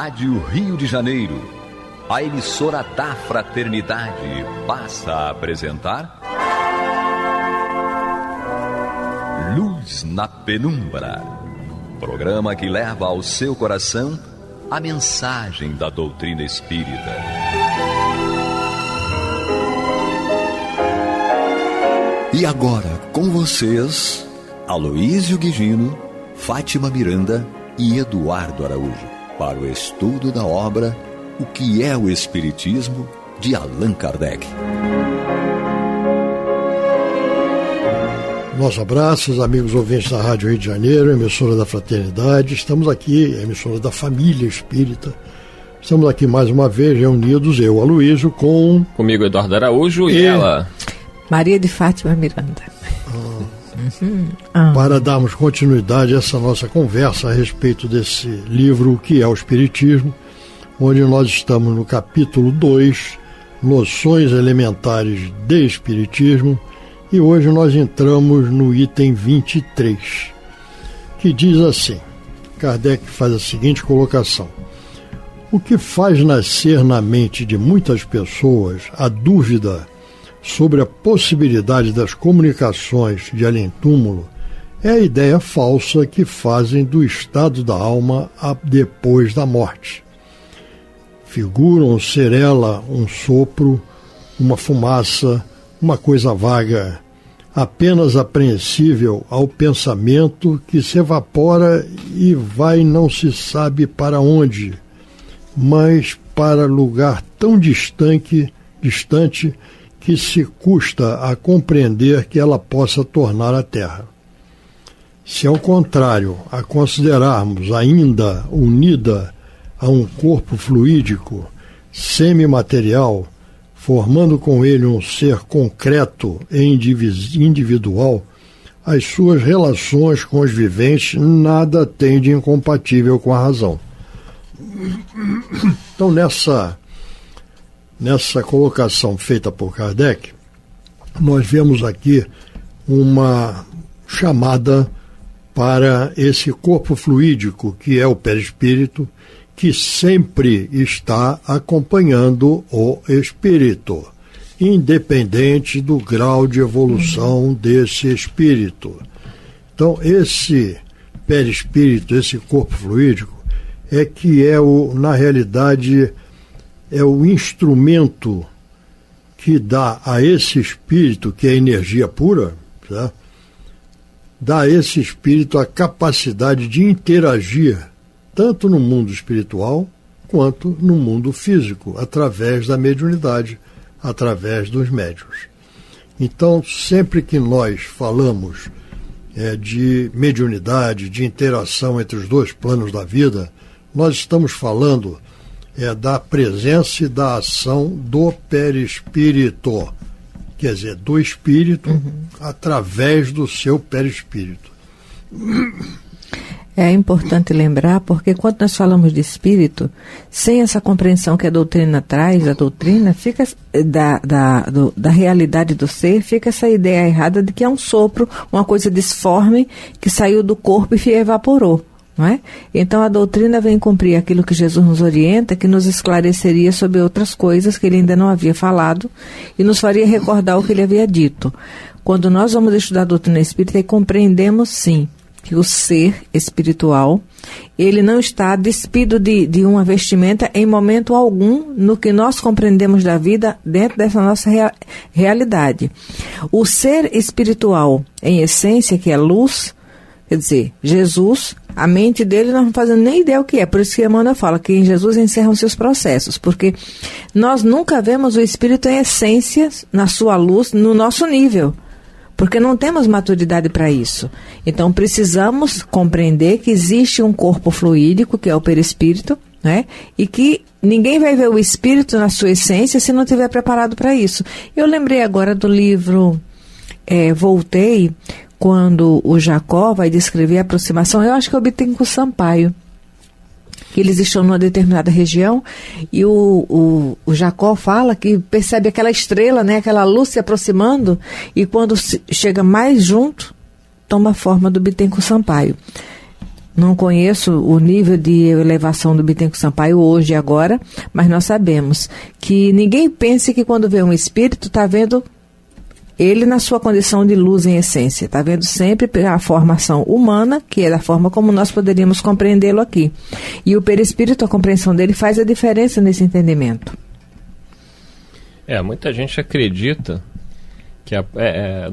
Rádio Rio de Janeiro, a emissora da Fraternidade, passa a apresentar Luz na Penumbra, programa que leva ao seu coração a mensagem da doutrina espírita. E agora, com vocês, Aloísio Guigino, Fátima Miranda e Eduardo Araújo, para o estudo da obra O que é o Espiritismo, de Allan Kardec. Nossos abraços, amigos ouvintes da Rádio Rio de Janeiro, emissora da Fraternidade. Estamos aqui, emissora da família espírita. Estamos aqui mais uma vez reunidos, eu, Aloísio, comigo, Eduardo Araújo, e ela... Maria de Fátima Miranda. Para darmos continuidade a essa nossa conversa a respeito desse livro, O que é o Espiritismo, onde nós estamos no capítulo 2, Noções Elementares de Espiritismo, e hoje nós entramos no item 23, que diz assim, Kardec faz a seguinte colocação: o que faz nascer na mente de muitas pessoas a dúvida sobre a possibilidade das comunicações de além-túmulo é a ideia falsa que fazem do estado da alma depois da morte. Figuram ser ela um sopro, uma fumaça, uma coisa vaga, apenas apreensível ao pensamento que se evapora e vai não se sabe para onde, mas para lugar tão distante que se custa a compreender que ela possa tornar a Terra. Se, ao contrário, a considerarmos ainda unida a um corpo fluídico, semimaterial, formando com ele um ser concreto e individual, as suas relações com os viventes nada têm de incompatível com a razão. Então, nessa colocação feita por Kardec, nós vemos aqui uma chamada para esse corpo fluídico, que é o perispírito, que sempre está acompanhando o espírito, independente do grau de evolução desse espírito. Então, esse perispírito, esse corpo fluídico, é que na realidade, é o instrumento que dá a esse espírito, que é energia pura, certo? Dá a esse espírito a capacidade de interagir tanto no mundo espiritual quanto no mundo físico, através da mediunidade, através dos médiuns. Então, sempre que nós falamos de mediunidade, de interação entre os dois planos da vida, nós estamos falando da presença e da ação do perispírito, quer dizer, do espírito através do seu perispírito. É importante lembrar, porque quando nós falamos de espírito, sem essa compreensão que a doutrina traz, a doutrina fica da realidade do ser, fica essa ideia errada de que é um sopro, uma coisa disforme que saiu do corpo e evaporou. Não é? Então a doutrina vem cumprir aquilo que Jesus nos orienta, que nos esclareceria sobre outras coisas que ele ainda não havia falado e nos faria recordar o que ele havia dito. Quando nós vamos estudar a doutrina espírita, compreendemos sim que o ser espiritual, ele não está despido de uma vestimenta em momento algum no que nós compreendemos da vida dentro dessa nossa realidade. O ser espiritual, em essência, que é luz, quer dizer, Jesus, a mente dele nós não fazemos nem ideia o que é. Por isso que Emmanuel fala que em Jesus encerram-se os processos. Porque nós nunca vemos o Espírito em essência, na sua luz, no nosso nível. Porque não temos maturidade para isso. Então precisamos compreender que existe um corpo fluídico, que é o perispírito, né? E que ninguém vai ver o Espírito na sua essência se não estiver preparado para isso. Eu lembrei agora do livro Voltei, quando o Jacó vai descrever a aproximação, eu acho que é o Bittencourt Sampaio, que eles estão numa determinada região e o Jacó fala que percebe aquela estrela, né, aquela luz se aproximando, e quando chega mais junto, toma a forma do Bittencourt Sampaio. Não conheço o nível de elevação do Bittencourt Sampaio hoje e agora, mas nós sabemos que ninguém pense que quando vê um espírito está vendo ele na sua condição de luz em essência. Está vendo sempre a formação humana, que é da forma como nós poderíamos compreendê-lo aqui. E o perispírito, a compreensão dele faz a diferença nesse entendimento. Muita gente acredita que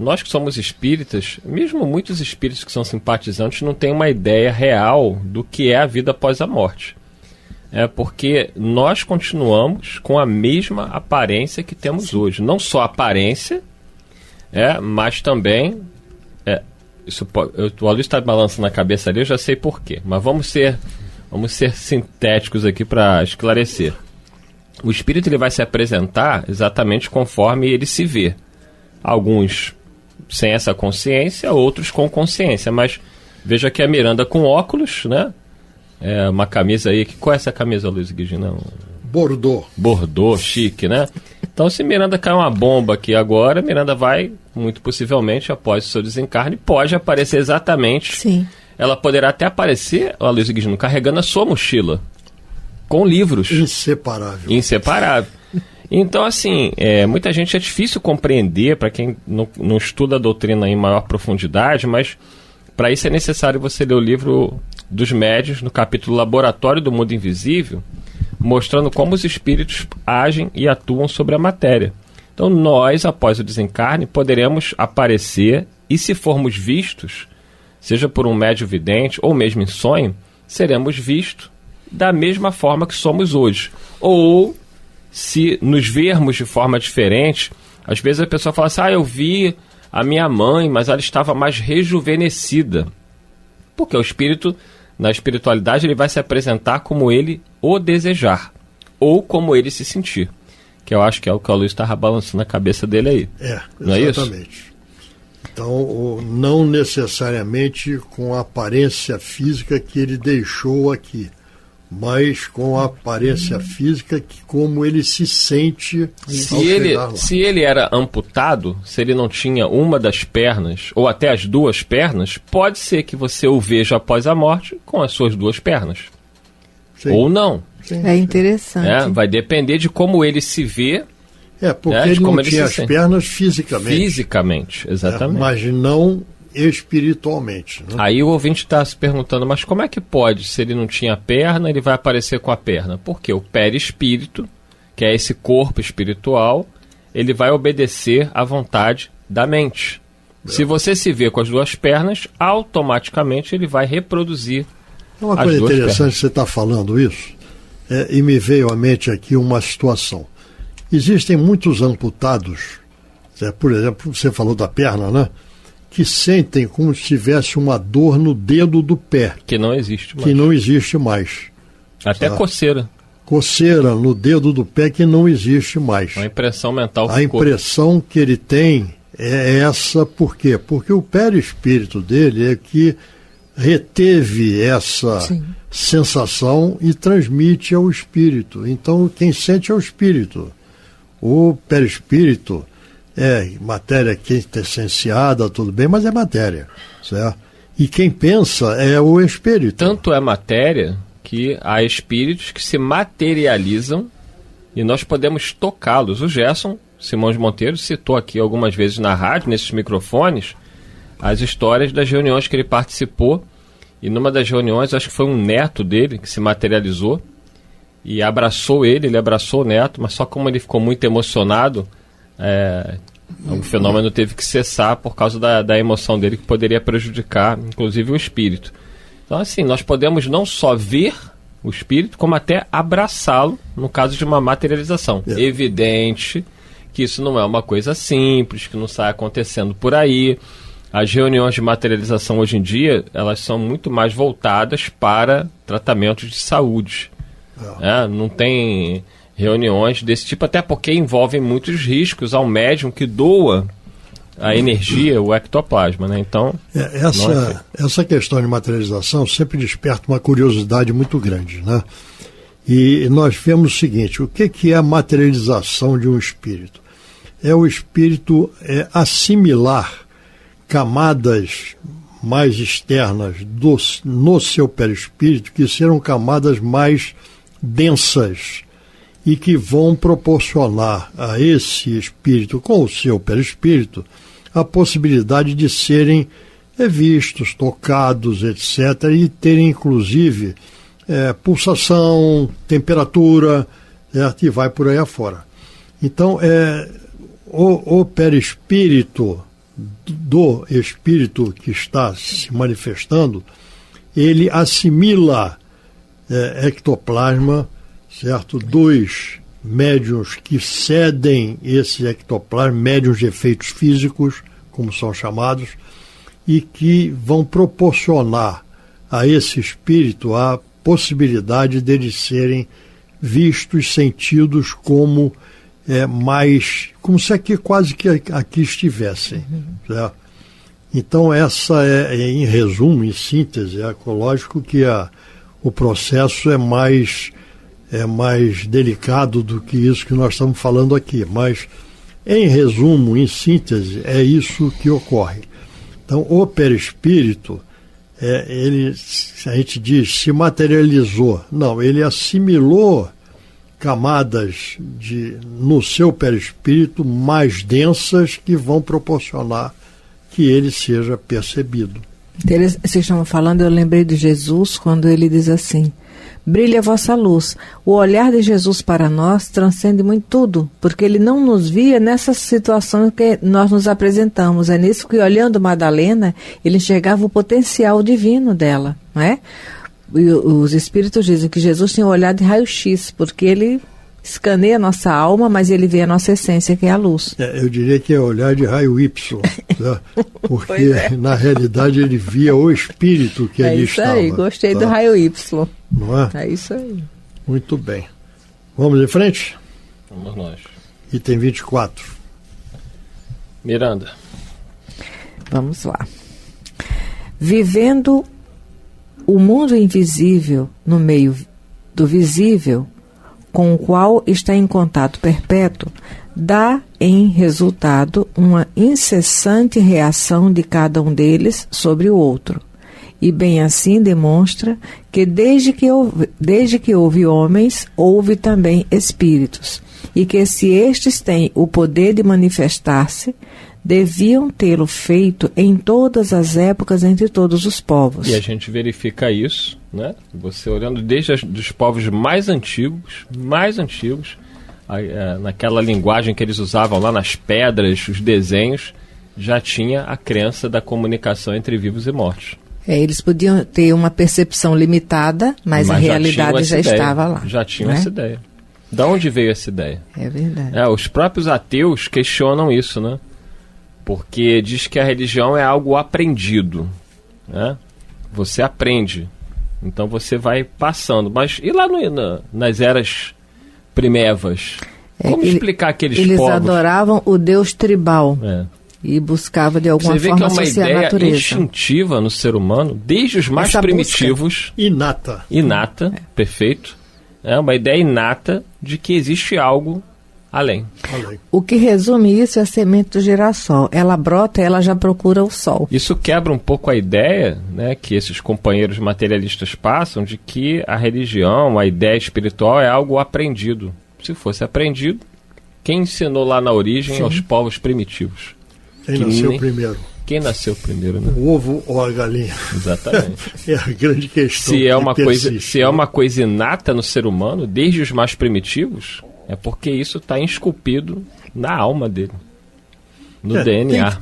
nós que somos espíritas, mesmo muitos espíritos que são simpatizantes, não têm uma ideia real do que é a vida após a morte. Porque nós continuamos com a mesma aparência que temos hoje. Não só a aparência, mas também... o Luiz está balançando na cabeça ali, eu já sei por quê. Mas vamos ser sintéticos aqui para esclarecer. O espírito ele vai se apresentar exatamente conforme ele se vê. Alguns sem essa consciência, outros com consciência. Mas veja que a Miranda com óculos, né? Uma camisa aí. Qual é essa camisa, Luiz Guigino? Bordeaux, chique, né? Então, se Miranda cai uma bomba aqui agora, Miranda vai, muito possivelmente, após o seu desencarne, pode aparecer exatamente. Sim. Ela poderá até aparecer, Luiz Guigino, carregando a sua mochila, com livros. Inseparável. Então, assim, muita gente é difícil compreender, para quem não estuda a doutrina em maior profundidade, mas para isso é necessário você ler o livro dos médiuns, no capítulo Laboratório do Mundo Invisível, mostrando como os espíritos agem e atuam sobre a matéria. Então, nós, após o desencarne, poderemos aparecer e, se formos vistos, seja por um médium vidente ou mesmo em sonho, seremos vistos da mesma forma que somos hoje. Ou, se nos vermos de forma diferente, às vezes a pessoa fala assim, eu vi a minha mãe, mas ela estava mais rejuvenescida. Porque o espírito, na espiritualidade, ele vai se apresentar como ele o desejar, ou como ele se sentir. Que eu acho que é o que o Luiz estava balançando na cabeça dele aí. Não é isso? Exatamente. Então, não necessariamente com a aparência física que ele deixou aqui, mas com a aparência física que como ele se sente se ele era amputado, se ele não tinha uma das pernas, ou até as duas pernas, pode ser que você o veja após a morte com as suas duas pernas. Sim. Ou não. Sim, é interessante. Vai depender de como ele se vê. Porque ele não tinha as pernas fisicamente. Fisicamente, exatamente. Mas não espiritualmente. Né? Aí o ouvinte está se perguntando, mas como é que pode, se ele não tinha perna, ele vai aparecer com a perna? Porque o perispírito, que é esse corpo espiritual, ele vai obedecer à vontade da mente. Se você se vê com as duas pernas, automaticamente ele vai reproduzir é uma coisa interessante que você está falando isso, e me veio à mente aqui uma situação. Existem muitos amputados, por exemplo, você falou da perna, né? Que sentem como se tivesse uma dor no dedo do pé. Que não existe mais. Que não existe mais. Até coceira. Coceira no dedo do pé que não existe mais. Uma impressão mental. A impressão que ele tem é essa, por quê? Porque o perispírito dele é que reteve essa sensação e transmite ao espírito. Então, quem sente é o espírito. O perispírito é matéria quintessenciada, tudo bem, mas é matéria, certo? E quem pensa é o espírito. Tanto é matéria que há espíritos que se materializam e nós podemos tocá-los. O Gerson Simões Monteiro citou aqui algumas vezes na rádio, nesses microfones, as histórias das reuniões que ele participou. E numa das reuniões, acho que foi um neto dele que se materializou e abraçou ele abraçou o neto, mas só como ele ficou muito emocionado, o fenômeno teve que cessar por causa da emoção dele, que poderia prejudicar, inclusive, o espírito. Então, assim, nós podemos não só ver o espírito, como até abraçá-lo, no caso de uma materialização. Evidente que isso não é uma coisa simples, que não sai acontecendo por aí. As reuniões de materialização hoje em dia, elas são muito mais voltadas para tratamentos de saúde. Não tem reuniões desse tipo, até porque envolvem muitos riscos ao médium que doa a energia, o ectoplasma, né? Então, essa questão de materialização sempre desperta uma curiosidade muito grande, né? E nós vemos o seguinte, o que é a materialização de um espírito? É o espírito assimilar camadas mais externas no seu perispírito, que serão camadas mais densas e que vão proporcionar a esse espírito, com o seu perispírito, a possibilidade de serem vistos, tocados, etc., e terem, inclusive, pulsação, temperatura, certo? E vai por aí afora. Então, o perispírito do espírito que está se manifestando, ele assimila ectoplasma, certo? Dos médiuns que cedem esse ectoplasma, médiuns de efeitos físicos, como são chamados, e que vão proporcionar a esse espírito a possibilidade deles serem vistos, sentidos como como se aqui quase que aqui estivessem. Certo? Então essa em resumo, em síntese, lógico que o processo é mais delicado do que isso que nós estamos falando aqui, mas em resumo, em síntese, é isso que ocorre. Então o perispírito, a gente diz, se materializou. Não, ele assimilou camadas no seu perispírito mais densas que vão proporcionar que ele seja percebido. Vocês estavam falando, eu lembrei de Jesus quando ele diz assim: brilha a vossa luz. O olhar de Jesus para nós transcende muito tudo, porque ele não nos via nessa situação que nós nos apresentamos. É nisso que, olhando Madalena, ele enxergava o potencial divino dela, não é? E os espíritos dizem que Jesus tinha um olhar de raio-x, porque ele escaneia a nossa alma, mas ele vê a nossa essência, que é a luz. Eu diria que é olhar de raio Y, né? Porque na realidade ele via o espírito que ali estava. É isso aí, gostei do raio Y. Não é? É isso aí. Muito bem. Vamos em frente? Vamos nós. Item 24. Miranda. Vamos lá. Vivendo o mundo invisível no meio do visível, com o qual está em contato perpétuo, dá em resultado uma incessante reação de cada um deles sobre o outro. E bem assim demonstra que desde que houve homens, houve também espíritos, e que se estes têm o poder de manifestar-se, deviam tê-lo feito em todas as épocas, entre todos os povos. E a gente verifica isso, né? Você olhando desde os povos mais antigos, naquela linguagem que eles usavam lá nas pedras, os desenhos, já tinha a crença da comunicação entre vivos e mortos. Eles podiam ter uma percepção limitada, mas a realidade já estava lá. Já tinham essa ideia. De onde veio essa ideia? É verdade. Os próprios ateus questionam isso, né? Porque diz que a religião é algo aprendido, né? Você aprende, então você vai passando. Mas e lá nas eras primevas? Como explicar aqueles povos? Eles adoravam o Deus tribal e buscavam de alguma forma associar a natureza. Você vê que é uma ideia instintiva no ser humano, desde os mais primitivos. Inata, perfeito. É uma ideia inata de que existe algo além. O que resume isso é a semente do girassol. Ela brota, ela já procura o sol. Isso quebra um pouco a ideia, né, que esses companheiros materialistas passam, de que a religião, a ideia espiritual é algo aprendido. Se fosse aprendido, quem ensinou lá na origem aos povos primitivos? Quem nasceu primeiro? Quem nasceu primeiro, né? O ovo ou a galinha? Exatamente. É a grande questão. Se é uma coisa inata no ser humano, desde os mais primitivos, é porque isso está esculpido na alma dele, no DNA.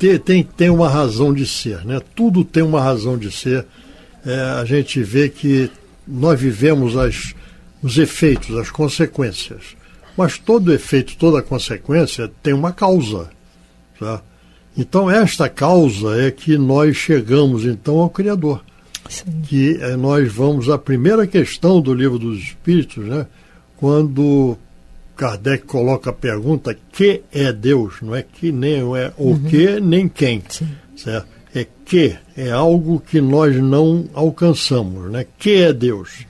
Tem uma razão de ser, né? Tudo tem uma razão de ser. A gente vê que nós vivemos os efeitos, as consequências. Mas todo efeito, toda consequência tem uma causa. Tá? Então esta causa é que nós chegamos então ao Criador. Sim. Que nós vamos à primeira questão do Livro dos Espíritos, né? Quando Kardec coloca a pergunta: que é Deus? Não é que nem é o que nem quem. Sim. Certo? É que é algo que nós não alcançamos, né? Que é Deus?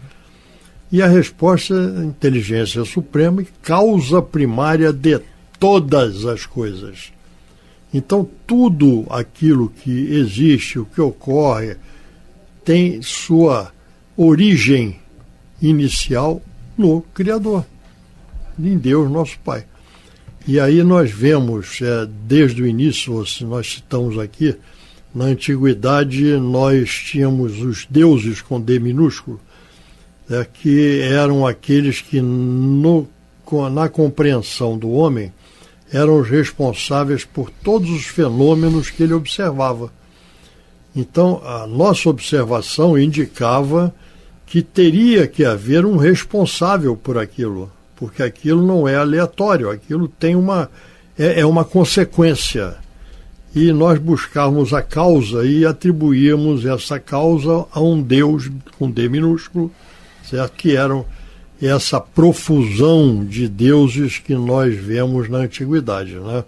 E a resposta é inteligência suprema e causa primária de todas as coisas. Então, tudo aquilo que existe, o que ocorre, tem sua origem inicial no Criador, em Deus, nosso Pai. E aí nós vemos, desde o início, se nós citamos aqui, na Antiguidade nós tínhamos os deuses com D minúsculo, que eram aqueles que, na compreensão do homem, eram os responsáveis por todos os fenômenos que ele observava. Então, a nossa observação indicava que teria que haver um responsável por aquilo, porque aquilo não é aleatório, aquilo tem uma consequência. E nós buscávamos a causa e atribuíamos essa causa a um Deus com D minúsculo, certo? Que eram essa profusão de deuses que nós vemos na Antiguidade, né?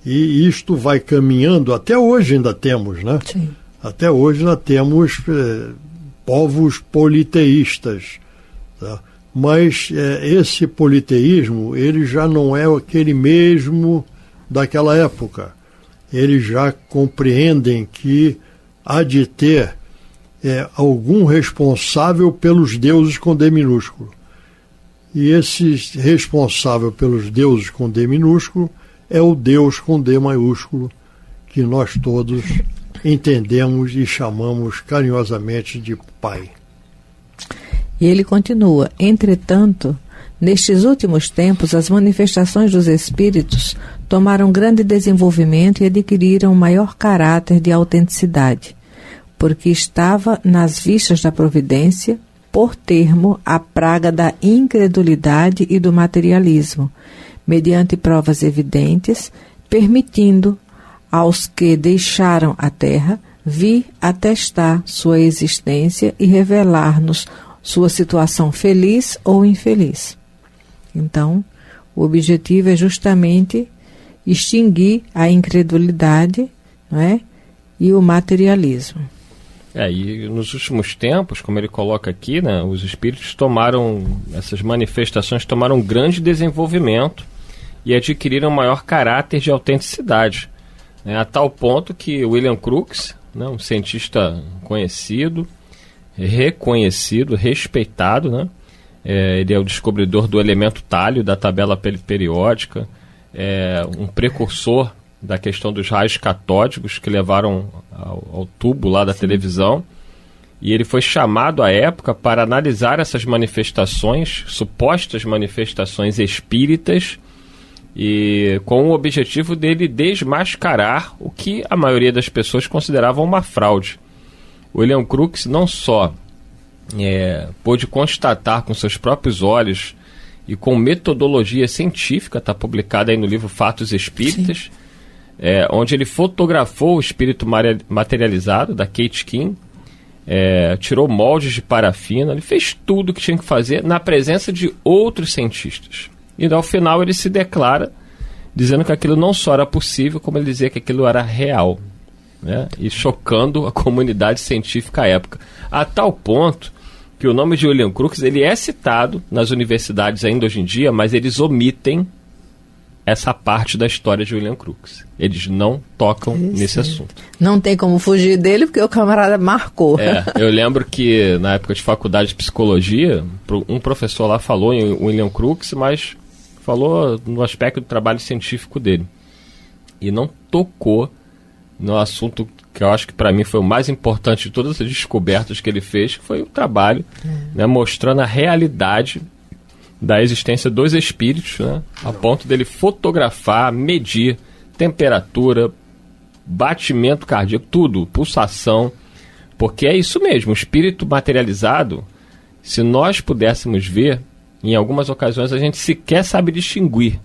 E isto vai caminhando, até hoje ainda temos, né? Sim. Até hoje ainda temos povos politeístas, tá? Mas esse politeísmo, ele já não é aquele mesmo daquela época. Eles já compreendem que há de ter algum responsável pelos deuses com D minúsculo. E esse responsável pelos deuses com D minúsculo é o Deus com D maiúsculo, que nós todos entendemos e chamamos carinhosamente de Pai. E ele continua: entretanto, nestes últimos tempos, as manifestações dos espíritos tomaram grande desenvolvimento e adquiriram maior caráter de autenticidade, porque estava nas vistas da providência, por termo, a praga da incredulidade e do materialismo, mediante provas evidentes, permitindo aos que deixaram a terra vir atestar sua existência e revelar-nos sua situação feliz ou infeliz. Então, o objetivo é justamente extinguir a incredulidade, não é? E o materialismo. E nos últimos tempos, como ele coloca aqui, né, os espíritos essas manifestações tomaram um grande desenvolvimento e adquiriram maior caráter de autenticidade, né, a tal ponto que William Crookes, né, um cientista conhecido, reconhecido, respeitado, né, ele é o descobridor do elemento talho, da tabela periódica, um precursor da questão dos raios catódicos que levaram ao tubo lá da televisão, e ele foi chamado à época para analisar essas manifestações, supostas manifestações espíritas, e com o objetivo dele desmascarar o que a maioria das pessoas consideravam uma fraude. William Crookes não só pôde constatar com seus próprios olhos e com metodologia científica, está publicada aí no livro Fatos Espíritas, onde ele fotografou o espírito materializado da Kate King, tirou moldes de parafina, ele fez tudo o que tinha que fazer na presença de outros cientistas. E ao final ele se declara dizendo que aquilo não só era possível, como ele dizia que aquilo era real, né? E chocando a comunidade científica à época. A tal ponto que o nome de William Crookes ele é citado nas universidades ainda hoje em dia, mas eles omitem essa parte da história de William Crookes. Eles não tocam nesse assunto. Não tem como fugir dele, porque o camarada marcou. Eu lembro que na época de faculdade de psicologia, um professor lá falou em William Crookes, mas falou no aspecto do trabalho científico dele. E não tocou no assunto que eu acho que para mim foi o mais importante de todas as descobertas que ele fez, que foi o trabalho, né, mostrando a realidade da existência dos espíritos, né, a ponto dele fotografar, medir temperatura, batimento cardíaco, tudo, pulsação, porque é isso mesmo, o espírito materializado, se nós pudéssemos ver, em algumas ocasiões a gente sequer sabe distinguir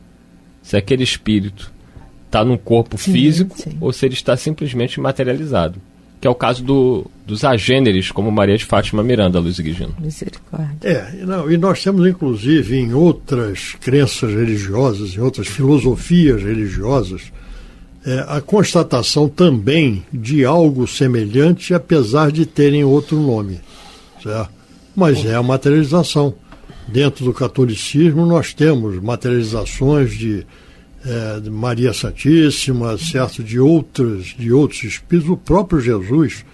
se aquele espírito está num corpo físico ou se ele está simplesmente materializado, que é o caso dos agêneres, como Maria de Fátima Miranda, Luiz Guigino. Misericórdia. E nós temos, inclusive, em outras crenças religiosas, em outras filosofias religiosas, a constatação também de algo semelhante, apesar de terem outro nome, certo? Mas é a materialização. Dentro do catolicismo nós temos materializações de de Maria Santíssima, certo, de outros espíritos, o próprio Jesus,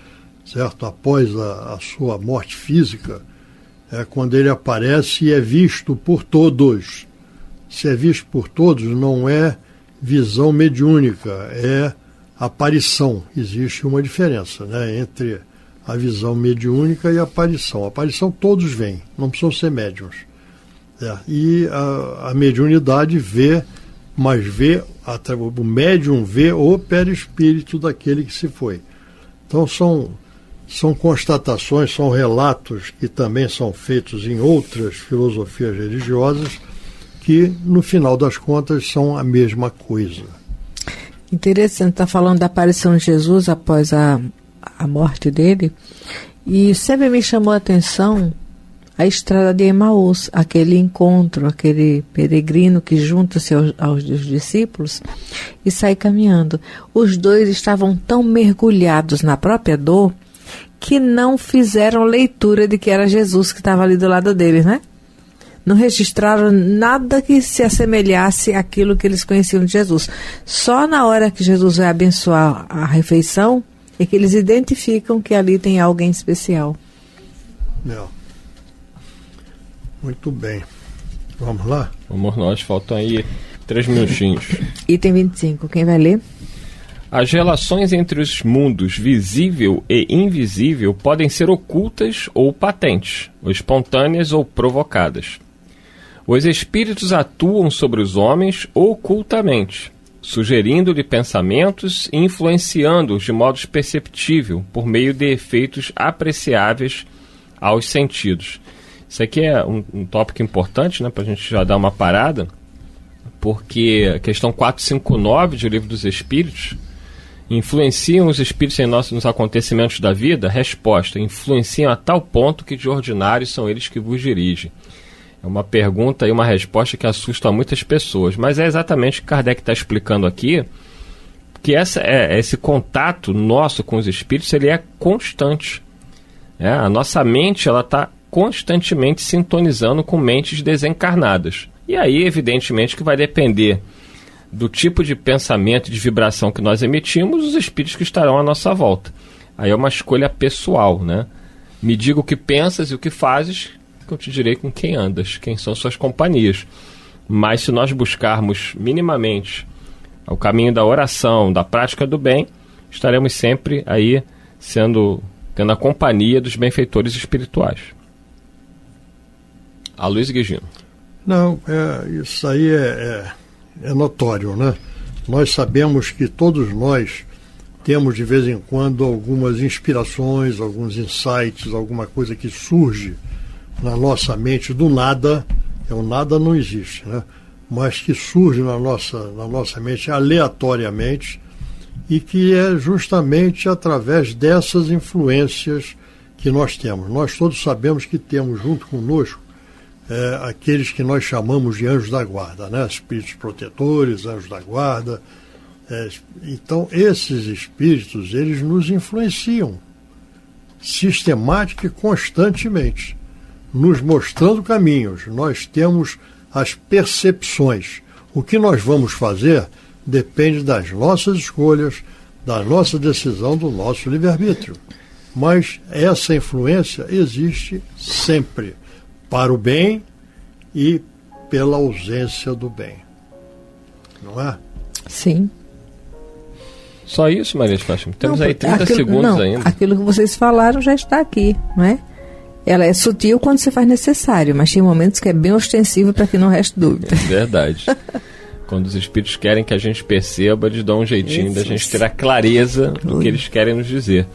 certo, após a sua morte física, quando ele aparece e é visto por todos. Se é visto por todos, não é visão mediúnica, é aparição. Existe uma diferença, né, entre a visão mediúnica e a aparição. A aparição todos veem, não precisam ser médiuns. E a mediunidade vê, mas o médium vê o perispírito daquele que se foi. Então são constatações, são relatos que também são feitos em outras filosofias religiosas, que no final das contas são a mesma coisa. Interessante, está falando da aparição de Jesus após a morte dele, e sempre me chamou a atenção a estrada de Emaús, aquele encontro, aquele peregrino que junta-se aos discípulos e sai caminhando. Os dois estavam tão mergulhados na própria dor que não fizeram leitura de que era Jesus que estava ali do lado deles, né? Não registraram nada que se assemelhasse àquilo que eles conheciam de Jesus. Só na hora que Jesus vai abençoar a refeição é que eles identificam que ali tem alguém especial. Muito bem. Vamos lá? Vamos nós, faltam aí 3 minutinhos. Item 25, quem vai ler? As relações entre os mundos visível e invisível podem ser ocultas ou patentes, ou espontâneas ou provocadas. Os espíritos atuam sobre os homens ocultamente, sugerindo-lhe pensamentos e influenciando-os de modo perceptível por meio de efeitos apreciáveis aos sentidos. Isso aqui é um tópico importante, né, para a gente já dar uma parada, porque a questão 459 do Livro dos Espíritos: influenciam os espíritos nos acontecimentos da vida? Resposta: influenciam a tal ponto que de ordinário são eles que vos dirigem. É uma pergunta e uma resposta que assusta muitas pessoas, mas é exatamente o que Kardec está explicando aqui, que esse contato nosso com os espíritos, ele é constante. A nossa mente está constantemente sintonizando com mentes desencarnadas. E aí, evidentemente, que vai depender do tipo de pensamento e de vibração que nós emitimos, os espíritos que estarão à nossa volta. Aí é uma escolha pessoal, né? Me diga o que pensas e o que fazes, que eu te direi com quem andas, quem são suas companhias. Mas se nós buscarmos minimamente o caminho da oração, da prática do bem, estaremos sempre aí tendo a companhia dos benfeitores espirituais. Aloysio Guigino. Não, isso aí é notório, né? Nós sabemos que todos nós temos de vez em quando algumas inspirações, alguns insights, alguma coisa que surge na nossa mente do nada. O nada não existe, né? Mas que surge na nossa mente aleatoriamente, e que é justamente através dessas influências que nós temos. Nós todos sabemos que temos junto conosco aqueles que nós chamamos de anjos da guarda, né? Espíritos protetores, anjos da guarda. Então, esses espíritos, eles nos influenciam sistemática e constantemente, nos mostrando caminhos. Nós temos as percepções. O que nós vamos fazer depende das nossas escolhas, da nossa decisão, do nosso livre-arbítrio. Mas essa influência existe sempre, para o bem e pela ausência do bem. Não é? Sim. Só isso, Maria de Fátima? Temos aí 30 segundos ainda. Aquilo que vocês falaram já está aqui, não é? Ela é sutil quando se faz necessário, mas tem momentos que é bem ostensivo para que não reste dúvida. É verdade. Quando os espíritos querem que a gente perceba, eles dão um jeitinho da gente ter a clareza do que eles querem nos dizer.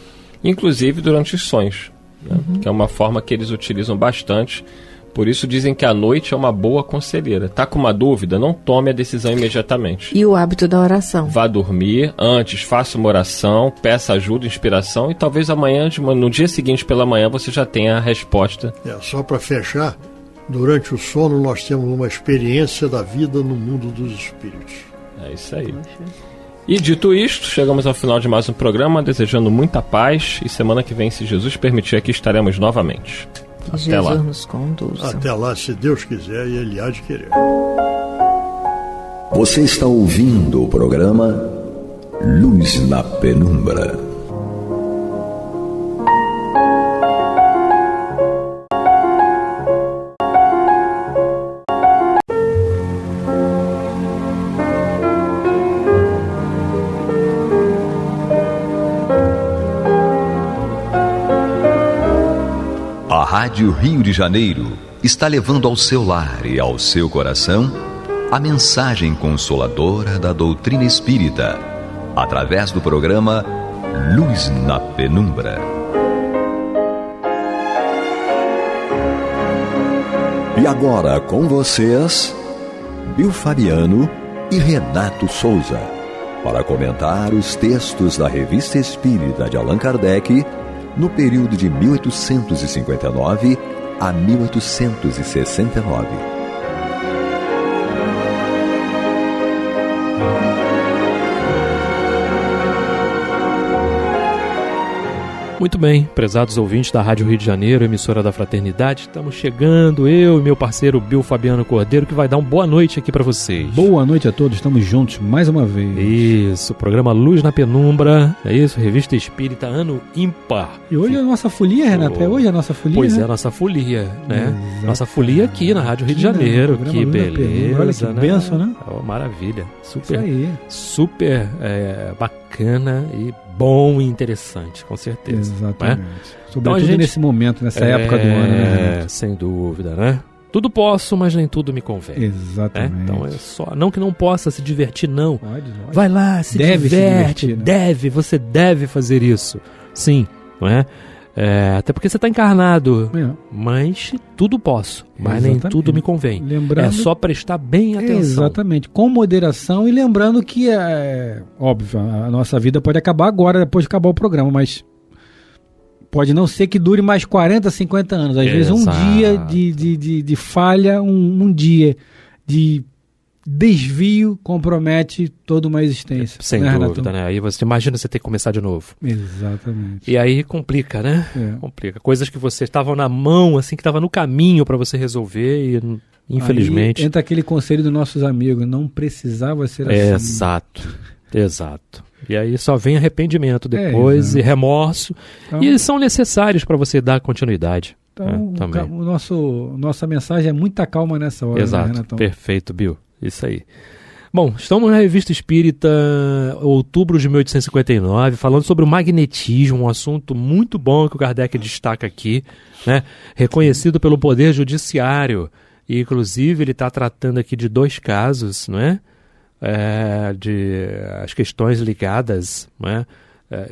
Inclusive durante os sonhos, né? Que é uma forma que eles utilizam bastante. Por isso dizem que a noite é uma boa conselheira. Tá com uma dúvida? Não tome a decisão imediatamente. E o hábito da oração? Vá dormir, antes faça uma oração, peça ajuda, inspiração, e talvez amanhã, no dia seguinte pela manhã, você já tenha a resposta. Só para fechar, durante o sono nós temos uma experiência da vida no mundo dos espíritos. É isso aí. E dito isto, chegamos ao final de mais um programa, desejando muita paz, e semana que vem, se Jesus permitir, aqui estaremos novamente. Que Até Jesus lá. nos conduza. Até lá, se Deus quiser, e Ele há de querer. Você está ouvindo o programa Luz na Penumbra. A Rádio Rio de Janeiro está levando ao seu lar e ao seu coração a mensagem consoladora da doutrina espírita, através do programa Luz na Penumbra. E agora com vocês, Bill Fabiano e Renato Souza, para comentar os textos da Revista Espírita de Allan Kardec no período de 1859 a 1869. Muito bem, prezados ouvintes da Rádio Rio de Janeiro, emissora da Fraternidade, estamos chegando, eu e meu parceiro Bill Fabiano Cordeiro, que vai dar uma boa noite aqui para vocês. Boa noite a todos, estamos juntos mais uma vez. Isso, programa Luz na Penumbra, é isso, Revista Espírita, ano ímpar. E hoje é a nossa folia, Renato, é hoje a nossa folia, Pois né? é, a nossa folia, né? Exato. Nossa folia aqui na Rádio Rio de Janeiro, que beleza, olha que benção, né? Oh, maravilha, Isso aí. super bacana e bom e interessante, com certeza. Exatamente. Né? Sobretudo Então, nesse momento, nessa época do ano, né, Renato? Sem dúvida, né? Tudo posso, mas nem tudo me convém. Exatamente. Né? Então é só, não que não possa se divertir, não. Pode. Vai lá, se Deve diverte, se divertir, né? você deve fazer isso. Sim, não é? Até porque você está encarnado, mas tudo posso, mas nem tudo me convém. Lembrando, é só prestar bem atenção. Exatamente, com moderação e lembrando que, óbvio, a nossa vida pode acabar agora, depois de acabar o programa, mas pode não ser que dure mais 40, 50 anos. Às vezes um dia de falha, um dia de desvio compromete toda uma existência. Sem dúvida, né? Aí você imagina você ter que começar de novo. Exatamente. E aí complica, né? Complica. Coisas que você estavam na mão, assim, que estava no caminho para você resolver e infelizmente... Aí entra aquele conselho dos nossos amigos, não precisava ser assim. Exato. E aí só vem arrependimento depois e remorso, então, e são necessários para você dar continuidade. Então, nossa mensagem é muita calma nessa hora. Exato, né, Renatão? Perfeito, Bill. Isso aí. Bom, estamos na Revista Espírita, outubro de 1859, falando sobre o magnetismo, um assunto muito bom que o Kardec destaca aqui, né? Reconhecido pelo Poder Judiciário. E, inclusive, ele está tratando aqui de 2 casos, não é? De as questões ligadas, não é?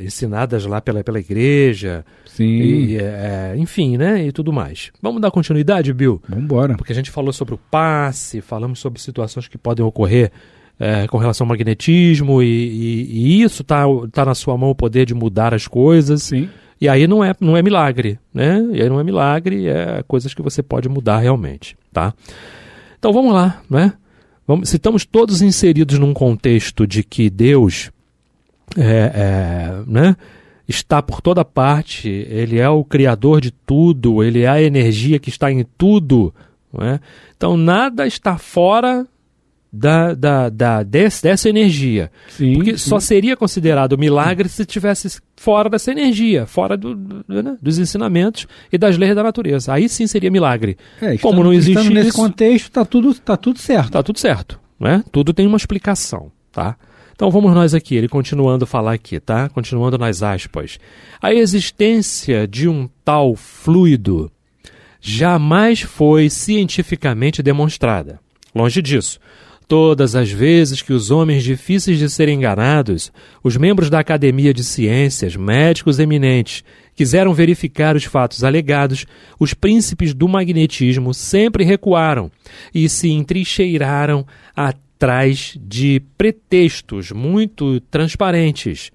Ensinadas lá pela igreja. Sim. Enfim, né? E tudo mais. Vamos dar continuidade, Bill? Vamos embora. Porque a gente falou sobre o passe, falamos sobre situações que podem ocorrer com relação ao magnetismo e isso tá na sua mão, o poder de mudar as coisas. Sim. E aí não é milagre, né? E aí não é milagre, é coisas que você pode mudar realmente, tá? Então vamos lá, né? Se estamos todos inseridos num contexto de que Deus né, está por toda parte, Ele é o Criador de tudo, Ele é a energia que está em tudo, não é? Então nada está fora dessa energia. Sim, porque só seria considerado milagre se estivesse fora dessa energia, fora né, dos ensinamentos e das leis da natureza. Aí sim seria milagre. Como não existe nesse isso, contexto, está tudo certo. Está tudo certo, né? Tudo tem uma explicação, tá? Então vamos nós aqui, ele continuando a falar aqui, tá? Continuando nas aspas. A existência de um tal fluido jamais foi cientificamente demonstrada. Longe disso. Todas as vezes que os homens difíceis de serem enganados, os membros da Academia de Ciências, médicos eminentes, quiseram verificar os fatos alegados, os príncipes do magnetismo sempre recuaram e se entrincheiraram atrás de pretextos muito transparentes.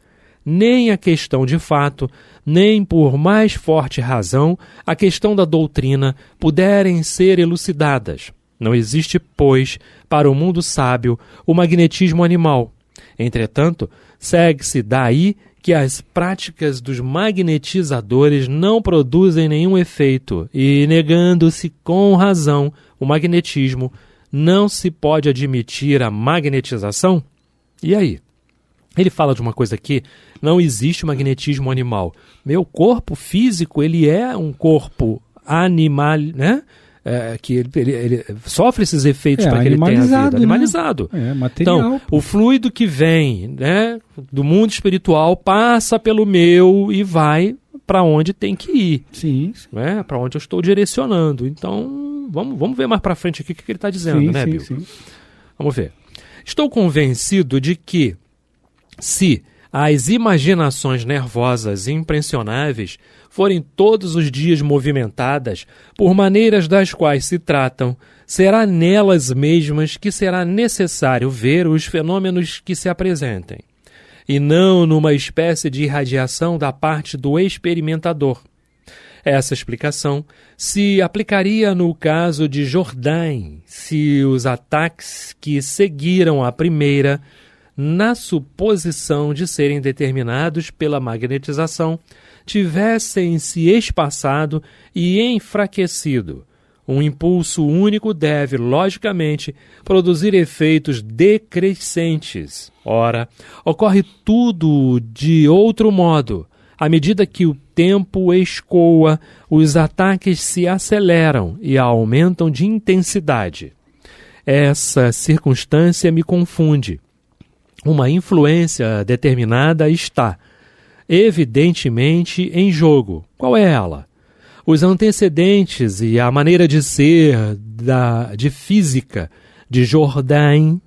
Nem a questão de fato, nem por mais forte razão, a questão da doutrina puderem ser elucidadas. Não existe, pois, para o mundo sábio, o magnetismo animal. Entretanto, segue-se daí que as práticas dos magnetizadores não produzem nenhum efeito e, negando-se com razão o magnetismo, não se pode admitir a magnetização? E aí? Ele fala de uma coisa aqui, não existe magnetismo animal. Meu corpo físico, ele é um corpo animal, né? Que ele sofre esses efeitos para que ele tenha vida. Animalizado. Né? Material. Então, o fluido que vem, né, do mundo espiritual passa pelo meu e vai para onde tem que ir. Sim. Né, para onde eu estou direcionando. Então, vamos ver mais para frente aqui o que ele está dizendo, sim, né, sim, Bill? Sim. Vamos ver. Estou convencido de que, se as imaginações nervosas impressionáveis forem todos os dias movimentadas por maneiras das quais se tratam, será nelas mesmas que será necessário ver os fenômenos que se apresentem, e não numa espécie de irradiação da parte do experimentador. Essa explicação se aplicaria no caso de Jourdain, se os ataques que seguiram a primeira, na suposição de serem determinados pela magnetização, tivessem se espaçado e enfraquecido. Um impulso único deve, logicamente, produzir efeitos decrescentes. Ora, ocorre tudo de outro modo. À medida que o tempo escoa, os ataques se aceleram e aumentam de intensidade. Essa circunstância me confunde. Uma influência determinada está, evidentemente, em jogo. Qual é ela? Os antecedentes e a maneira de ser de física de Jourdain,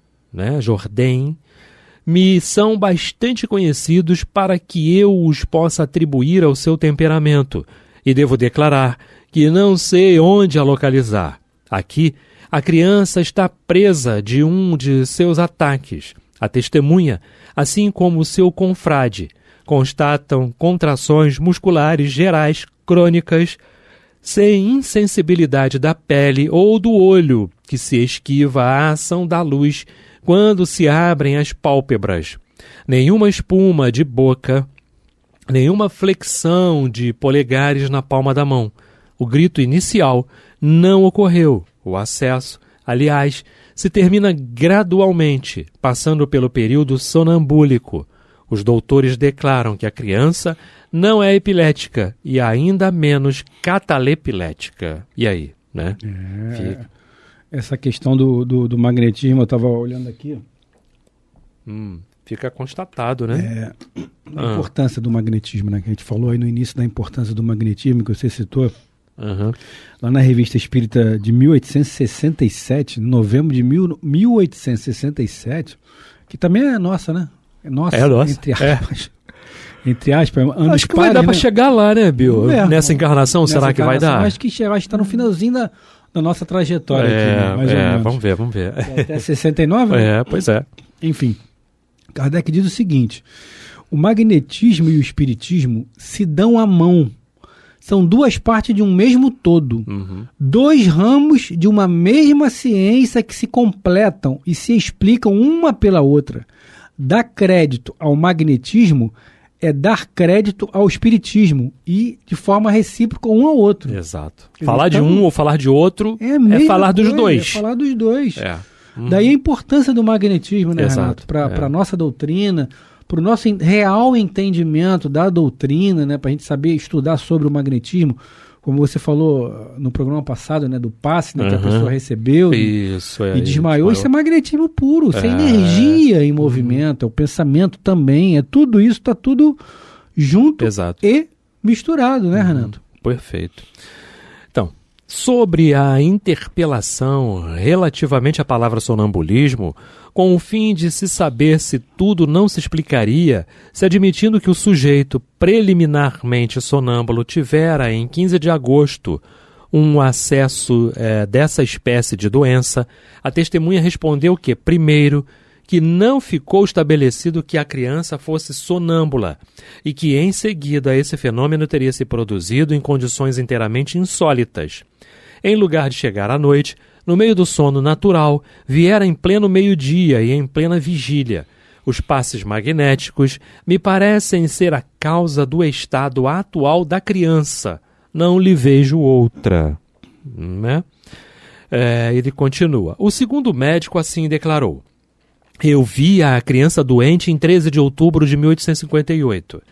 me são bastante conhecidos para que eu os possa atribuir ao seu temperamento, e devo declarar que não sei onde a localizar. Aqui, a criança está presa de um de seus ataques. A testemunha, assim como o seu confrade, constatam contrações musculares gerais crônicas, sem insensibilidade da pele ou do olho, que se esquiva à ação da luz quando se abrem as pálpebras. Nenhuma espuma de boca, nenhuma flexão de polegares na palma da mão. O grito inicial não ocorreu. O acesso, aliás, se termina gradualmente, passando pelo período sonambúlico. Os doutores declaram que a criança não é epilética e ainda menos catalepilética. E aí, né? Essa questão do magnetismo, eu estava olhando aqui. Fica constatado, né? A importância do magnetismo, né? Que a gente falou aí no início da importância do magnetismo, que você citou. Lá na Revista Espírita de 1867, novembro de 1867, que também é nossa, né? É nossa, entre aspas. Entre aspas, anos acho que vai dar para chegar lá, né, Bill? Nessa encarnação, será que vai dar? Acho que está no finalzinho da nossa trajetória aqui, mais ou menos. Vamos ver. Até 69? Pois é. Enfim, Kardec diz o seguinte: o magnetismo e o espiritismo se dão a mão. São duas partes de um mesmo todo. Dois ramos de uma mesma ciência que se completam e se explicam uma pela outra. Dar crédito ao magnetismo é dar crédito ao espiritismo e de forma recíproca um ao outro. Exato. Falar de um ou falar de outro é falar dos dois. É falar dos dois. Daí a importância do magnetismo, né, Exato. Renato? Para a nossa doutrina, para o nosso real entendimento da doutrina, né, para a gente saber estudar sobre o magnetismo, como você falou no programa passado, né, do passe, né, que a pessoa recebeu e desmaiou. Isso é magnetismo puro, isso é energia em movimento, é o pensamento também, é tudo isso, está tudo junto e misturado, né, Renato? Perfeito. Então, sobre a interpelação relativamente à palavra sonambulismo, com o fim de se saber se tudo não se explicaria, se admitindo que o sujeito preliminarmente sonâmbulo tivera em 15 de agosto um acesso dessa espécie de doença, a testemunha respondeu que, primeiro, que não ficou estabelecido que a criança fosse sonâmbula e que, em seguida, esse fenômeno teria se produzido em condições inteiramente insólitas. Em lugar de chegar à noite, no meio do sono natural, viera em pleno meio-dia e em plena vigília. Os passes magnéticos me parecem ser a causa do estado atual da criança. Não lhe vejo outra. Né? Ele continua. O segundo médico assim declarou: eu vi a criança doente em 13 de outubro de 1858.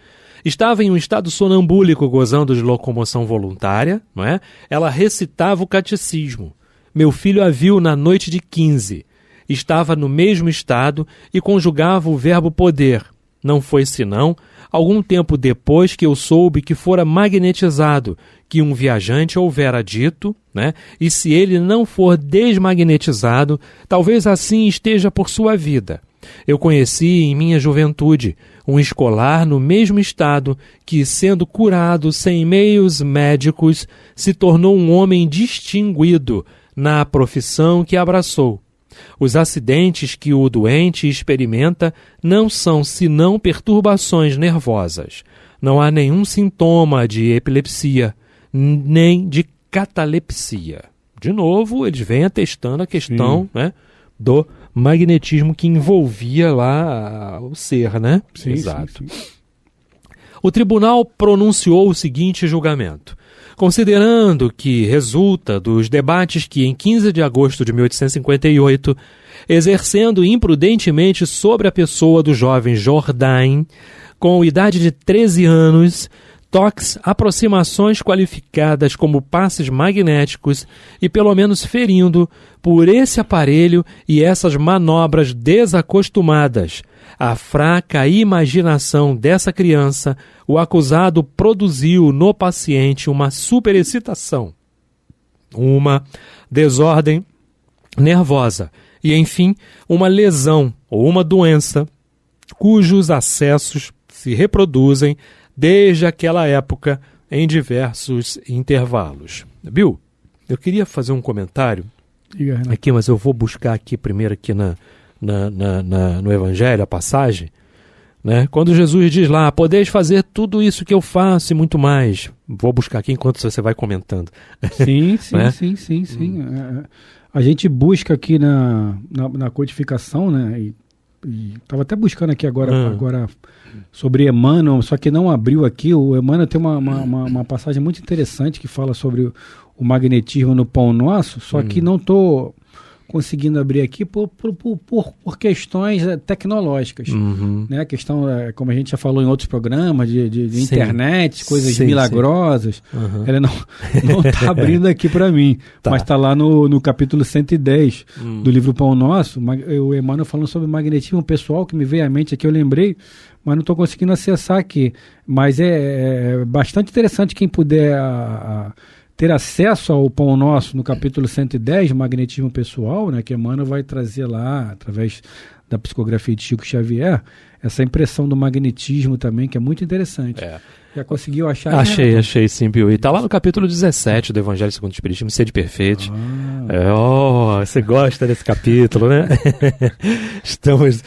Estava em um estado sonambúlico, gozando de locomoção voluntária, não é? Ela recitava o catecismo. Meu filho a viu na noite de 15. Estava no mesmo estado e conjugava o verbo poder. Não foi senão algum tempo depois que eu soube que fora magnetizado, que um viajante houvera dito, né? E se ele não for desmagnetizado, talvez assim esteja por sua vida. Eu conheci em minha juventude um escolar no mesmo estado que, sendo curado sem meios médicos, se tornou um homem distinguido na profissão que abraçou. Os acidentes que o doente experimenta não são senão perturbações nervosas. Não há nenhum sintoma de epilepsia, nem de catalepsia. De novo, eles vêm atestando a questão, né, do magnetismo que envolvia lá o ser, né? Sim, exato. Sim. O tribunal pronunciou o seguinte julgamento: considerando que resulta dos debates que, em 15 de agosto de 1858, exercendo imprudentemente sobre a pessoa do jovem Jourdain, com idade de 13 anos, toques aproximações qualificadas como passes magnéticos e pelo menos ferindo, por esse aparelho e essas manobras desacostumadas, a fraca imaginação dessa criança, o acusado produziu no paciente uma superexcitação, uma desordem nervosa e, enfim, uma lesão ou uma doença cujos acessos se reproduzem desde aquela época em diversos intervalos. Bill, eu queria fazer um comentário aqui, mas eu vou buscar aqui primeiro aqui no Evangelho, a passagem, né? Quando Jesus diz lá: podeis fazer tudo isso que eu faço e muito mais. Vou buscar aqui enquanto você vai comentando. Sim, né? sim. A gente busca aqui na codificação, né? E estava até buscando aqui agora sobre Emmanuel, só que não abriu aqui. O Emmanuel tem uma passagem muito interessante que fala sobre o magnetismo no Pão Nosso, só que não estou conseguindo abrir aqui por questões tecnológicas, né? A questão, como a gente já falou em outros programas, de internet, coisas milagrosas, ela não está abrindo aqui para mim, mas está lá no capítulo 110 do livro Pão Nosso, o Emmanuel falando sobre magnetismo pessoal, que me veio à mente aqui, eu lembrei, mas não estou conseguindo acessar aqui. Mas é bastante interessante quem puder ter acesso ao Pão Nosso no capítulo 110, magnetismo pessoal, né, que Emmanuel vai trazer lá, através da psicografia de Chico Xavier, essa impressão do magnetismo também, que é muito interessante. Já conseguiu achar? Achei sim, Bill. E está lá no capítulo 17 do Evangelho segundo o Espiritismo, Sede Perfeitos. Você gosta desse capítulo, né? Estamos...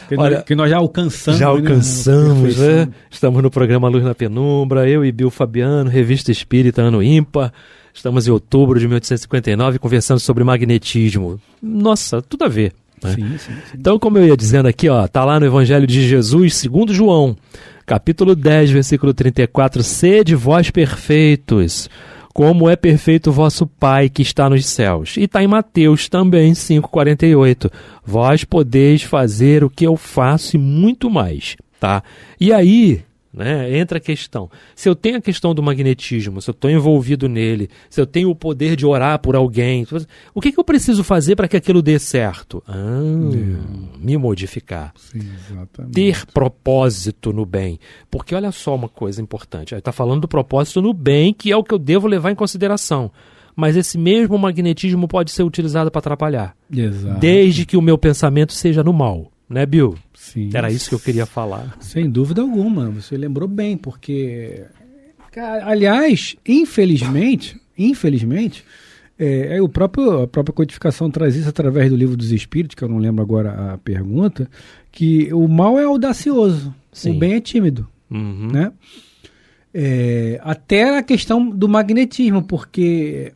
que nós já alcançamos. Né? Estamos no programa Luz na Penumbra, eu e Bill Fabiano, Revista Espírita Ano Ímpar. Estamos em outubro de 1859 conversando sobre magnetismo. Nossa, tudo a ver. Né? Sim. Então, como eu ia dizendo aqui, está lá no Evangelho de Jesus, segundo João, capítulo 10, versículo 34, sede vós perfeitos, como é perfeito o vosso Pai que está nos céus. E está em Mateus também, 5,48, vós podeis fazer o que eu faço e muito mais. Tá? E aí... né, entra a questão, se eu tenho a questão do magnetismo, se eu estou envolvido nele, se eu tenho o poder de orar por alguém, o que eu preciso fazer para que aquilo dê certo? Me modificar. Sim, exatamente. Ter propósito no bem, porque olha só uma coisa importante, está falando do propósito no bem, que é o que eu devo levar em consideração, mas esse mesmo magnetismo pode ser utilizado para atrapalhar. Exato. Desde que o meu pensamento seja no mal, né, Bill? Sim. Era isso que eu queria falar. Sem dúvida alguma, você lembrou bem, porque, aliás, infelizmente, a própria codificação traz isso através do Livro dos Espíritos, que eu não lembro agora a pergunta, que o mal é audacioso, o bem é tímido, né? Até a questão do magnetismo, porque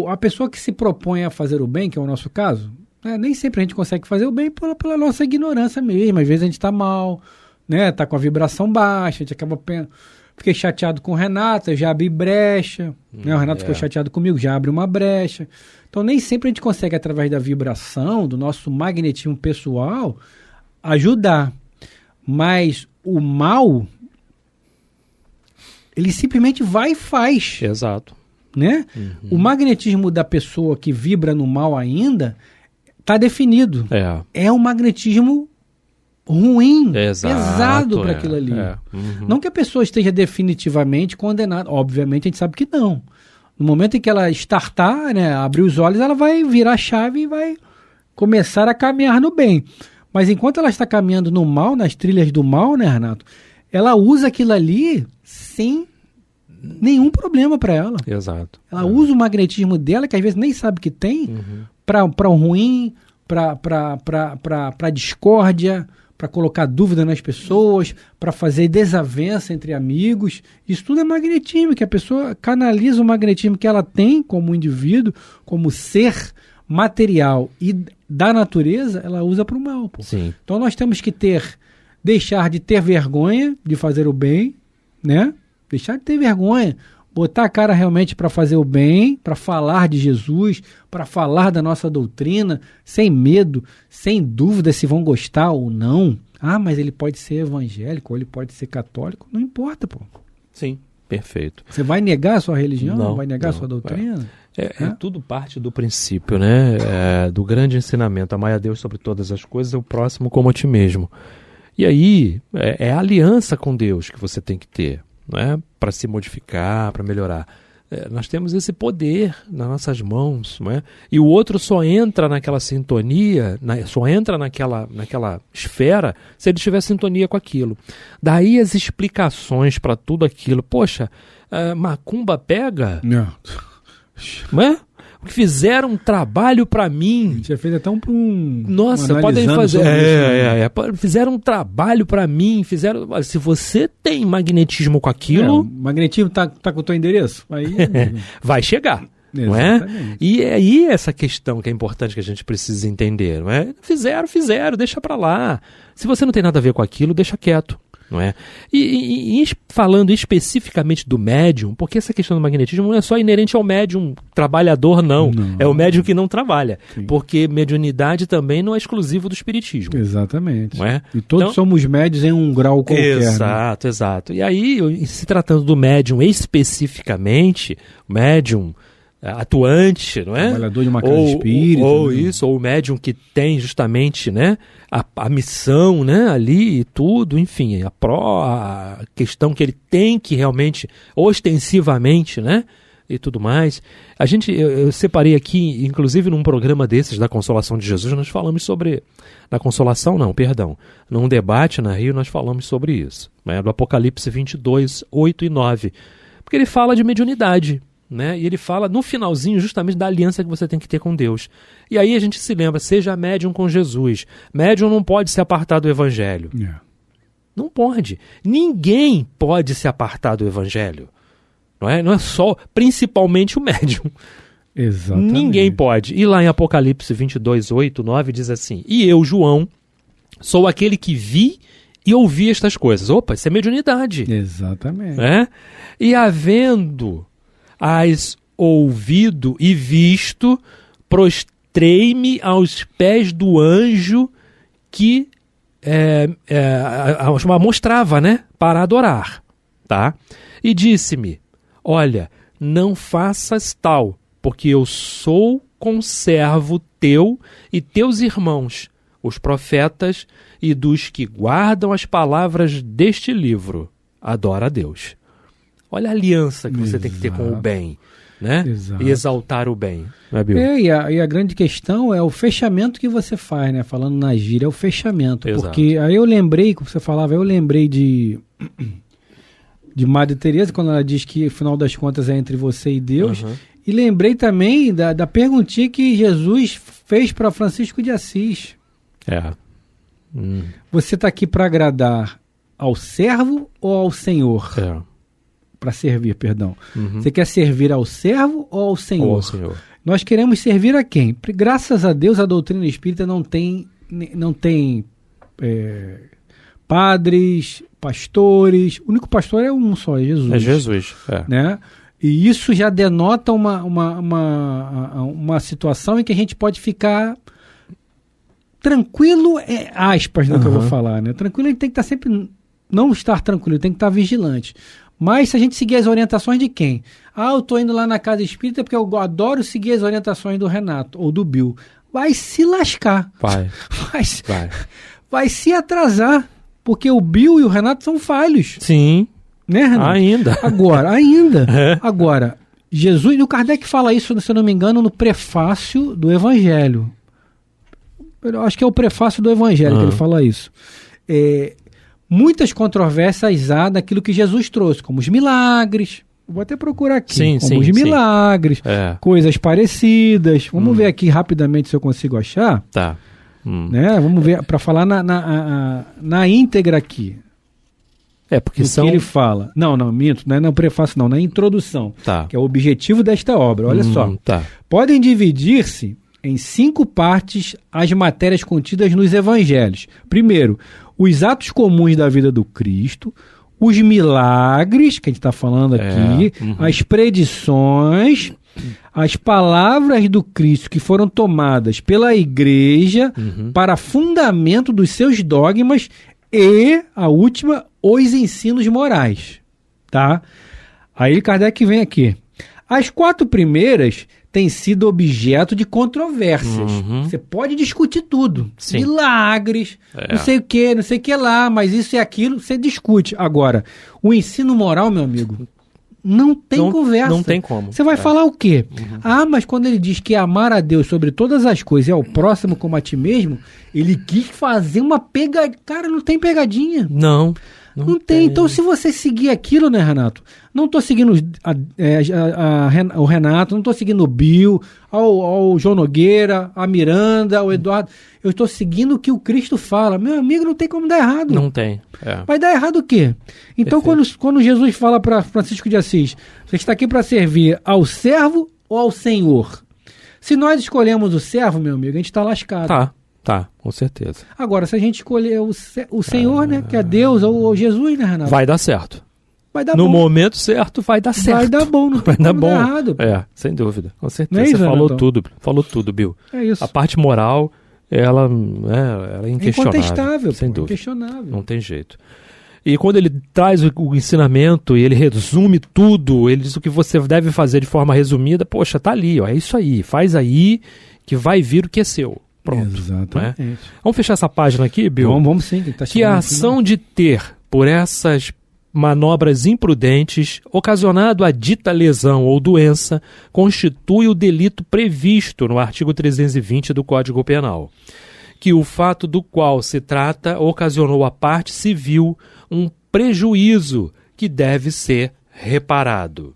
a pessoa que se propõe a fazer o bem, que é o nosso caso, nem sempre a gente consegue fazer o bem pela nossa ignorância mesmo. Às vezes a gente está mal, né? Está com a vibração baixa, a gente acaba fiquei chateado com o Renato, eu já abri brecha, né? O Renato ficou chateado comigo, já abre uma brecha. Então nem sempre a gente consegue, através da vibração, do nosso magnetismo pessoal, ajudar. Mas o mal, ele simplesmente vai e faz. Exato. Né? O magnetismo da pessoa que vibra no mal ainda está definido. É um magnetismo ruim, pesado para aquilo ali. Não que a pessoa esteja definitivamente condenada. Obviamente a gente sabe que não. No momento em que ela startar, né, abrir os olhos, ela vai virar a chave e vai começar a caminhar no bem. Mas enquanto ela está caminhando no mal, nas trilhas do mal, né, Renato? Ela usa aquilo ali sem nenhum problema para ela. Exato. Ela usa o magnetismo dela, que às vezes nem sabe que tem, para o ruim, para discórdia, para colocar dúvida nas pessoas, para fazer desavença entre amigos. Isso tudo é magnetismo, que a pessoa canaliza o magnetismo que ela tem como indivíduo, como ser material e da natureza, ela usa para o mal. Pô. Sim. Então nós temos que deixar de ter vergonha de fazer o bem, né? Deixar de ter vergonha, botar a cara realmente para fazer o bem, para falar de Jesus, para falar da nossa doutrina, sem medo, sem dúvida se vão gostar ou não. Ah, mas ele pode ser evangélico ou ele pode ser católico. Não importa, pô. Sim, perfeito. Você vai negar a sua religião? Não, vai negar a sua doutrina? É tudo parte do princípio, né? Do grande ensinamento. Amar a Deus sobre todas as coisas, o próximo como a ti mesmo. E aí, é a aliança com Deus que você tem que ter. Não é? Para se modificar, para melhorar. Nós temos esse poder nas nossas mãos, não é? E o outro só entra naquela sintonia, só entra naquela esfera se ele tiver sintonia com aquilo. Daí as explicações para tudo aquilo. Poxa, macumba pega? Não é? Fizeram um trabalho para mim. Tinha feito até Nossa, podem fazer. Fizeram um trabalho para mim. Se você tem magnetismo com aquilo. O magnetismo tá com o teu endereço. Aí vai chegar. Não é? E aí essa questão que é importante que a gente precisa entender. Não é? Fizeram, deixa para lá. Se você não tem nada a ver com aquilo, deixa quieto. Não é? E falando especificamente do médium, porque essa questão do magnetismo não é só inerente ao médium trabalhador, não. É o médium que não trabalha. Sim. Porque mediunidade também não é exclusivo do espiritismo. Exatamente. Não é? E todos somos médios em um grau qualquer. Exato, né? Exato. E aí, se tratando do médium especificamente, médium atuante, não é? Trabalhador de uma casa espírita. Ou o médium que tem justamente, né, a missão, né, ali e tudo, enfim, a questão que ele tem que realmente, ostensivamente, né, e tudo mais. Eu separei aqui, inclusive num programa desses da Consolação de Jesus, nós falamos sobre, da Consolação não, perdão, num debate na Rio nós falamos sobre isso, né, do Apocalipse 22, 8 e 9, porque ele fala de mediunidade, né? E ele fala no finalzinho justamente da aliança que você tem que ter com Deus. E aí a gente se lembra, seja médium com Jesus. Médium não pode se apartar do Evangelho. Não pode. Ninguém pode se apartar do Evangelho. Não é só, principalmente o médium. Exatamente. Ninguém pode. E lá em Apocalipse 22, 8, 9 diz assim: e eu, João, sou aquele que vi e ouvi estas coisas. Opa, isso é mediunidade. Exatamente. Né? E havendo as ouvido e visto, prostrei-me aos pés do anjo que mostrava, né, para adorar, tá? E disse-me: olha, não faças tal, porque eu sou conservo teu e teus irmãos, os profetas, e dos que guardam as palavras deste livro. Adora a Deus. Olha a aliança que você tem que ter com o bem, né? E exaltar o bem. Não é, Bill? E a grande questão é o fechamento que você faz, né? Falando na gíria, é o fechamento. Exato. Porque aí eu lembrei, como você falava, de Madre Teresa, quando ela diz que, afinal das contas, é entre você e Deus. E lembrei também da perguntinha que Jesus fez para Francisco de Assis. Você está aqui para agradar ao servo ou ao Senhor? Para servir, perdão. Você quer servir ao servo ou ao Senhor? Ou ao Senhor. Nós queremos servir a quem? Graças a Deus a doutrina espírita não tem padres, pastores. O único pastor é um só, é Jesus. É Jesus, né? E isso já denota uma situação em que a gente pode ficar tranquilo, aspas, no que eu vou falar, né? Tranquilo, a gente tem que estar sempre, não estar tranquilo, tem que estar vigilante. Mas se a gente seguir as orientações de quem? Eu tô indo lá na casa espírita porque eu adoro seguir as orientações do Renato ou do Bill. Vai se lascar. Vai se atrasar, porque o Bill e o Renato são falhos. Sim. Né, Renato? Ainda. Agora, Jesus, e o Kardec fala isso, se eu não me engano, no prefácio do Evangelho. Eu acho que é o prefácio do Evangelho que ele fala isso. Muitas controvérsias há daquilo que Jesus trouxe, como os milagres. Vou até procurar aqui. Os milagres, coisas parecidas. Vamos ver aqui rapidamente se eu consigo achar. Tá. Né? Vamos ver, para falar na íntegra aqui. Porque que ele fala. Não, minto, não é no prefácio, não, na introdução. Tá. Que é o objetivo desta obra. Olha só. Tá. Podem dividir-se em 5 partes as matérias contidas nos evangelhos. Primeiro, os atos comuns da vida do Cristo, os milagres, que a gente está falando aqui, as predições, as palavras do Cristo que foram tomadas pela igreja para fundamento dos seus dogmas e, a última, os ensinos morais. Tá? Aí Kardec vem aqui. As 4 primeiras têm sido objeto de controvérsias. Você pode discutir tudo. Sim. Milagres, não sei o que lá, mas isso e aquilo, você discute. Agora, o ensino moral, meu amigo, não tem conversa. Não tem como. Você vai falar o quê? Mas quando ele diz que é amar a Deus sobre todas as coisas e ao próximo como a ti mesmo, ele quis fazer uma pegadinha. Cara, não tem pegadinha. Não tem. Então, se você seguir aquilo, né, Renato? Não estou seguindo o Renato, não estou seguindo o Bill, ao João Nogueira, a Miranda, o Eduardo. Eu estou seguindo o que o Cristo fala. Meu amigo, não tem como dar errado. Não tem. Vai dar errado o quê? Então, quando Jesus fala para Francisco de Assis, você está aqui para servir ao servo ou ao Senhor? Se nós escolhemos o servo, meu amigo, a gente está lascado. Tá, com certeza. Agora, se a gente escolher o Senhor, né, que é Deus, ou Jesus, né, Renato? Vai dar certo. Vai dar no bom. momento certo, vai dar certo. Vai dar bom, não tem como dar errado. Sem dúvida, com certeza. Não é isso, você Renato? falou tudo, Bill. É isso. A parte moral, ela é inquestionável. Incontestável, sem dúvida. Inquestionável. Não tem jeito. E quando ele traz o ensinamento e ele resume tudo, ele diz o que você deve fazer de forma resumida, poxa, tá ali, é isso aí, faz aí que vai vir o que é seu. Pronto. Exatamente. Né? Vamos fechar essa página aqui, Bill? Vamos sim. Que a ação de ter, por essas manobras imprudentes, ocasionado a dita lesão ou doença, constitui o delito previsto no artigo 320 do Código Penal, que o fato do qual se trata ocasionou à parte civil um prejuízo que deve ser reparado.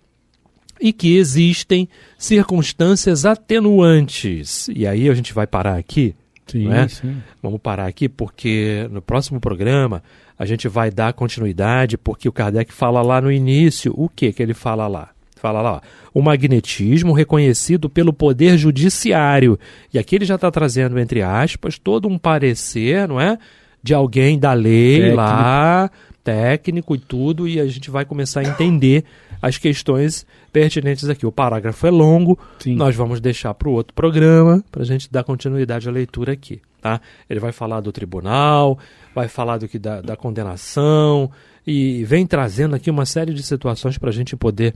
E que existem circunstâncias atenuantes. E aí a gente vai parar aqui. Sim, né? sim. Vamos parar aqui porque no próximo programa a gente vai dar continuidade, porque o Kardec fala lá no início. O que ele fala lá? Fala lá, ó, o magnetismo reconhecido pelo poder judiciário. E aqui ele já está trazendo, entre aspas, todo um parecer, não é? De alguém da lei lá, técnico e tudo, e a gente vai começar a entender as questões pertinentes aqui. O parágrafo é longo, nós vamos deixar para o outro programa, para a gente dar continuidade à leitura aqui. Tá? Ele vai falar do tribunal, vai falar da condenação, e vem trazendo aqui uma série de situações para a gente poder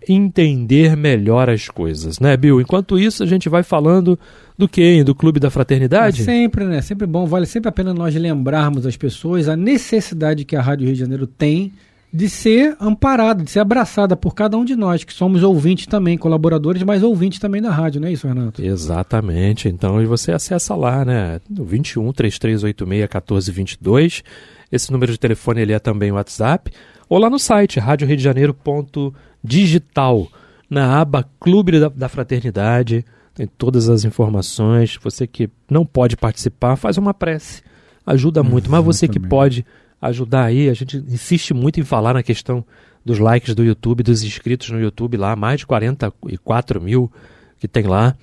entender melhor as coisas, né, Bill? Enquanto isso, a gente vai falando do quê? Do Clube da Fraternidade? Sempre, né? Sempre bom, vale sempre a pena nós lembrarmos as pessoas a necessidade que a Rádio Rio de Janeiro tem de ser amparada, de ser abraçada por cada um de nós, que somos ouvintes também, colaboradores, mas ouvintes também da rádio, não é isso, Renato? Exatamente. Então, você acessa lá, né? 21 3386 1422. Esse número de telefone ele é também o WhatsApp. Ou lá no site, radioriodejaneiro.digital, na aba Clube da Fraternidade. Tem todas as informações. Você que não pode participar, faz uma prece. Ajuda muito. Mas você que pode ajudar aí, a gente insiste muito em falar na questão dos likes do YouTube, dos inscritos no YouTube lá, mais de 44 mil que tem lá.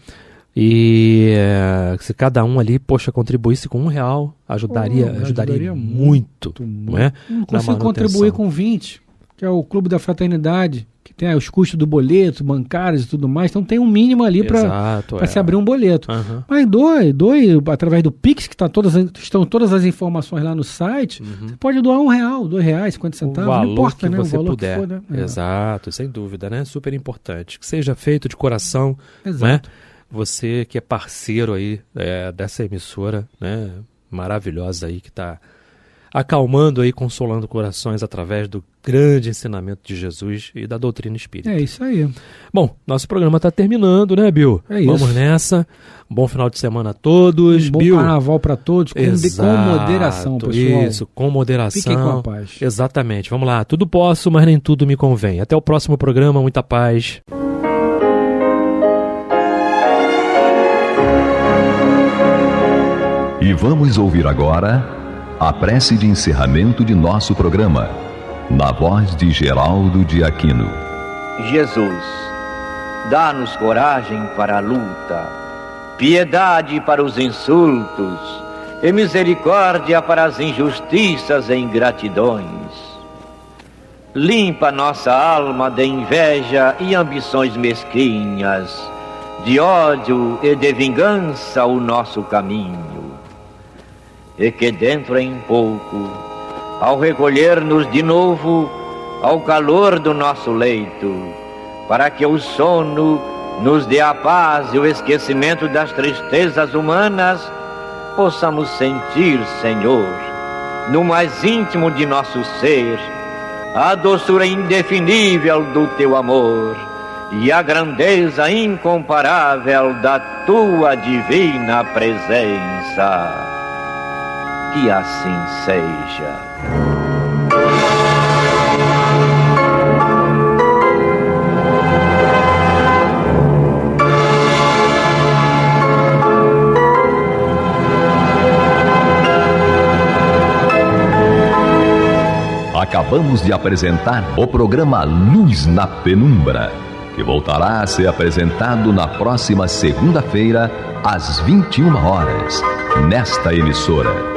E se cada um ali, contribuísse com R$1, ajudaria muito, não é? Não consigo contribuir com 20, que é o Clube da Fraternidade, que tem os custos do boleto, bancários e tudo mais, então tem um mínimo ali para se abrir um boleto. Mas doe através do Pix, que estão todas as informações lá no site, você pode doar R$1, R$2, 50 centavos, não importa, né? O valor puder. Que for, né? Exato, sem dúvida, né? Super importante. Que seja feito de coração, né? Você que é parceiro aí dessa emissora, né? Maravilhosa aí, que está acalmando aí, consolando corações através do grande ensinamento de Jesus e da doutrina espírita. É isso aí. Bom, nosso programa está terminando, né, Bill? É isso. Vamos nessa. Um bom final de semana a todos. Bom Bill, carnaval para todos, com moderação, pessoal. Isso, com moderação. Fiquem com a paz. Exatamente. Vamos lá. Tudo posso, mas nem tudo me convém. Até o próximo programa. Muita paz. E vamos ouvir agora a prece de encerramento de nosso programa, na voz de Geraldo de Aquino. Jesus, dá-nos coragem para a luta, piedade para os insultos e misericórdia para as injustiças e ingratidões. Limpa nossa alma de inveja e ambições mesquinhas, de ódio e de vingança o nosso caminho. E que dentro em pouco, ao recolher-nos de novo ao calor do nosso leito, para que o sono nos dê a paz e o esquecimento das tristezas humanas, possamos sentir, Senhor, no mais íntimo de nosso ser, a doçura indefinível do Teu amor e a grandeza incomparável da Tua divina presença. Que assim seja. Acabamos de apresentar o programa Luz na Penumbra, que voltará a ser apresentado na próxima segunda-feira, às 21 horas, nesta emissora.